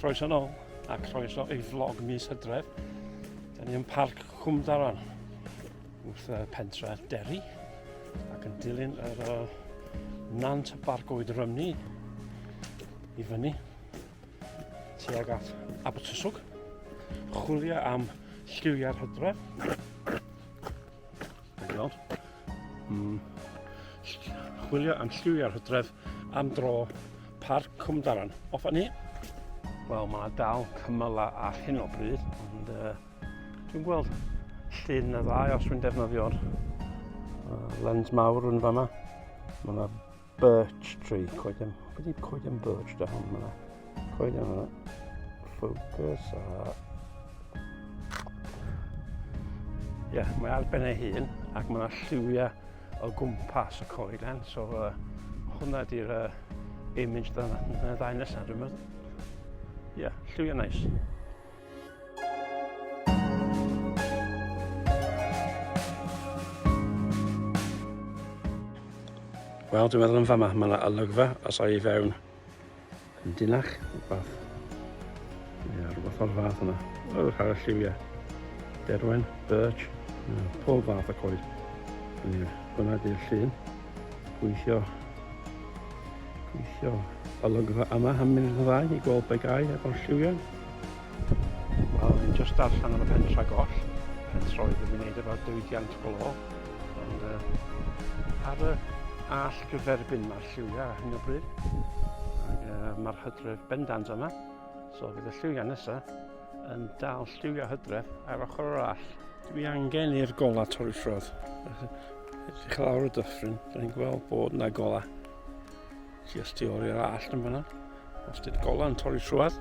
Croeso nôl a croeso i vlog mis Hydref. Da ni yn parc Cwm Daran wrth y pentre Derry ac yn dilyn yr nant Bargwyd Rymni i fyny tuag at Abertyswg, chwilio am lliwiau'r Hydref. Chwilio am lliwiau'r Hydref am dro parc Cwm Daran. Off ni. Wel, mae dal cymylau ar hyn o bryd, ond dwi'n gweld llun y ddau os dwi'n defnyddio'r lens mawr yn fama. Mae yna birch tree, wedi coed yn birch da hwn, mae yna coed yn focus a... Ie, mae ar ben ei hun ac mae yna lliwiau o gwmpas y coeden, so hwnna ydy'r image da y ddau nesaf dwi'n meddwl. Ie, lliwiau neis. Wel, dwi'n meddwl yn fama, mae yna olygfa os o'i fewn yn dinach, rhywbeth. Ie, rhywbeth o'r fath yna. O'r ar y lliwiau. Derwen, birch, pob fath o coed. Hwna di'r llun. Gweithio olygfa yma am munud o ddau i gweld be gai efo'r lliwiau. Wel, ni'n just darllen ar y pentra goll. Pentra oedd yn wneud efo diwydiant glo. Ond ar y all gyferbyn mae'r lliwiau ar hyn o bryd. Mae'r Hydref bendant yma. So fydd y lliwiau nesaf yn dal lliwiau Hydref ar ochr o'r all. Dwi angen i'r gola torri ffrodd. Edrych lawr y dyffryn, da ni'n gweld bod yna gola just tu ôl i'r all yn fan'na. Os dy'r gola yn torri trwad,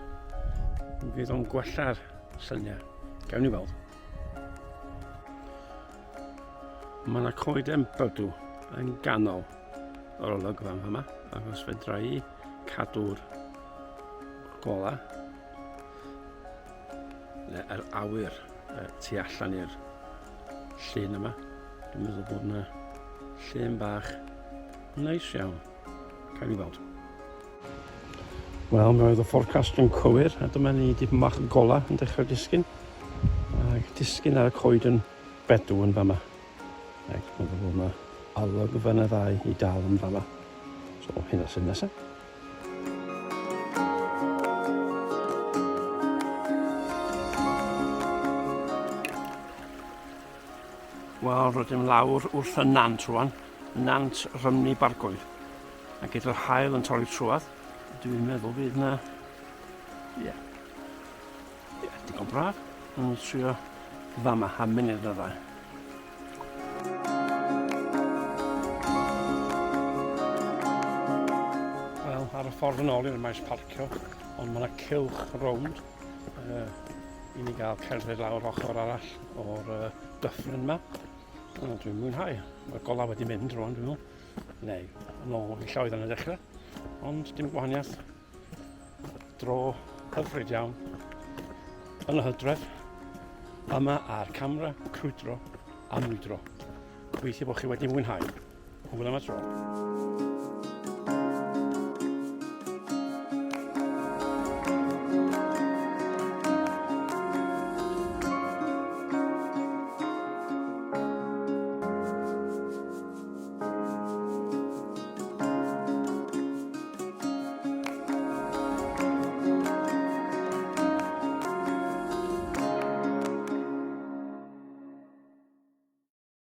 fydd o'n gwella'r syniau. Gawn ni weld. Mae yna coeden bydw yn ganol o'r olygfa yn fama, ac os fedra i cadw'r gola, neu yr awyr tu allan i'r llun yma, dwi'n meddwl bod yna llun bach neis iawn. Cawn ni weld. Wel, mi oedd y fforecast yn cywir, a dyma ni dipyn bach o gola yn dechrau disgyn. Ac disgyn ar y coeden bedw yn fama. Ac mae'n bod yna olygfa yna ddau i dal yn fama. So, hynna sy'n nesaf. Wel, rydym lawr wrth y nant rwan. Nant Rymni Bargwyd. A gyda'r haul yn torri trwad, dwi'n meddwl bydd yna... Ie, digon braf. Yn trio fama am munud o ddau. Wel, ar y ffordd yn ôl i'r maes parcio, ond mae yna cylch rownd i ni gael cerdded lawr ochr arall o'r dyffryn yma. Dwi'n mwynhau. Mae'r gola wedi mynd rwan, dwi'n meddwl. Neu, nôl i llawer yn y dechrau, ond dim gwahaniaeth. Dro hyfryd iawn yn y Hydref, yma ar camera, crwydro a mwydro. Gobeithio bod chi wedi mwynhau. Hwyl am y tro.